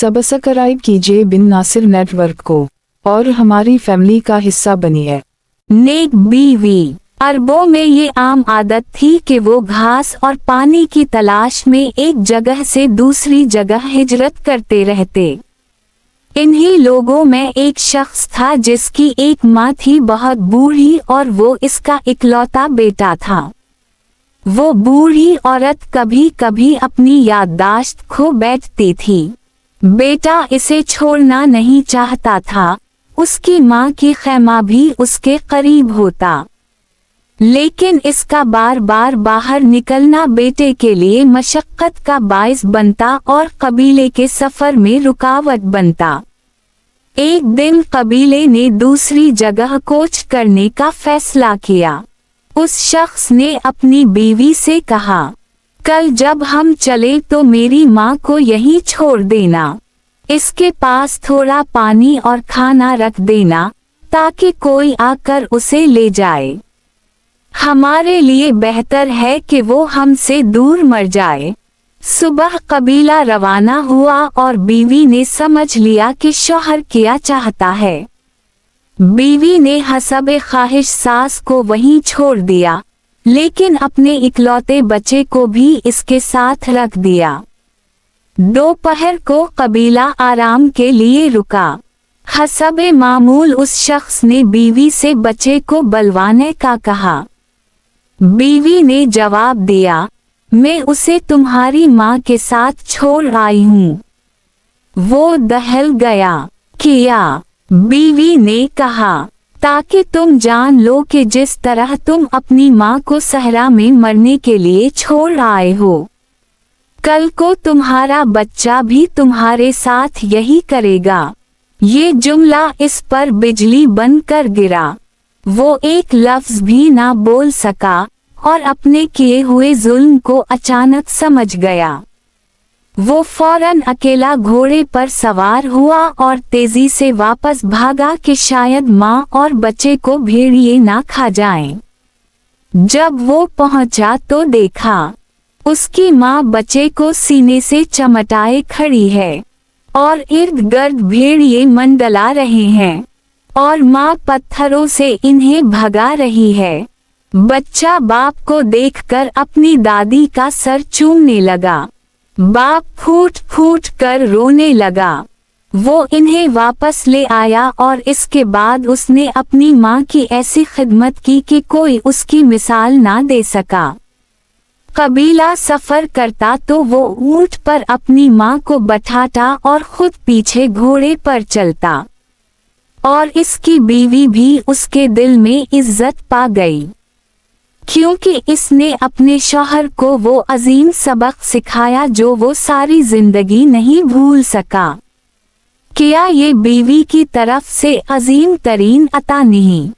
Subscribe कीजिए बिन Nasir network को और हमारी फैमिली का हिस्सा बनिए। नेक बीवी। अरबों में ये आम आदत थी कि वो घास और पानी की तलाश में एक जगह से दूसरी जगह हिजरत करते रहते। इन्हीं लोगों में एक शख्स था जिसकी एक माँ थी बहुत बूढ़ी और वो इसका इकलौता बेटा था। वो बूढ़ी औरत कभी कभी अपनी याददाश्त खो बैठती थी। बेटा इसे छोड़ना नहीं चाहता था। उसकी माँ की खैमा भी उसके करीब होता, लेकिन इसका बार बार बाहर निकलना बेटे के लिए मशक्कत का बाइस बनता और कबीले के सफर में रुकावट बनता। एक दिन कबीले ने दूसरी जगह कोच करने का फैसला किया। उस शख्स ने अपनी बीवी से कहा, कल जब हम चले तो मेरी माँ को यहीं छोड़ देना। इसके पास थोड़ा पानी और खाना रख देना ताकि कोई आकर उसे ले जाए। हमारे लिए बेहतर है कि वो हमसे दूर मर जाए। सुबह कबीला रवाना हुआ और बीवी ने समझ लिया कि शौहर क्या चाहता है। बीवी ने हसबे ख्वाहिश सास को वहीं छोड़ दिया, लेकिन अपने इकलौते बच्चे को भी इसके साथ रख दिया। दोपहर को कबीला आराम के लिए रुका। हसबे मामूल उस शख्स ने बीवी से बच्चे को बलवाने का कहा। बीवी ने जवाब दिया, मैं उसे तुम्हारी माँ के साथ छोड़ आई हूँ। वो दहल गया। किया? बीवी ने कहा, ताकि तुम जान लो कि जिस तरह तुम अपनी माँ को सहरा में मरने के लिए छोड़ आए हो, कल को तुम्हारा बच्चा भी तुम्हारे साथ यही करेगा। ये जुमला इस पर बिजली बनकर गिरा। वो एक लफ्ज भी ना बोल सका और अपने किए हुए जुल्म को अचानक समझ गया। वो फौरन अकेला घोड़े पर सवार हुआ और तेजी से वापस भागा कि शायद माँ और बच्चे को भेड़िए ना खा जाएं। जब वो पहुंचा तो देखा, उसकी माँ बच्चे को सीने से चमटाए खड़ी है और इर्द गिर्द भेड़िए मंडला रहे हैं और माँ पत्थरों से इन्हें भगा रही है। बच्चा बाप को देखकर अपनी दादी का सर चूमने लगा। बाप फूट फूट कर रोने लगा। वो इन्हें वापस ले आया और इसके बाद उसने अपनी माँ की ऐसी खिदमत की कि कोई उसकी मिसाल ना दे सका। कबीला सफर करता तो वो ऊंट पर अपनी माँ को बैठाता और खुद पीछे घोड़े पर चलता, और इसकी बीवी भी उसके दिल में इज्जत पा गई, क्योंकि इसने अपने शौहर को वो अजीम सबक सिखाया जो वो सारी जिंदगी नहीं भूल सका। क्या ये बीवी की तरफ से अजीम तरीन अता नहीं?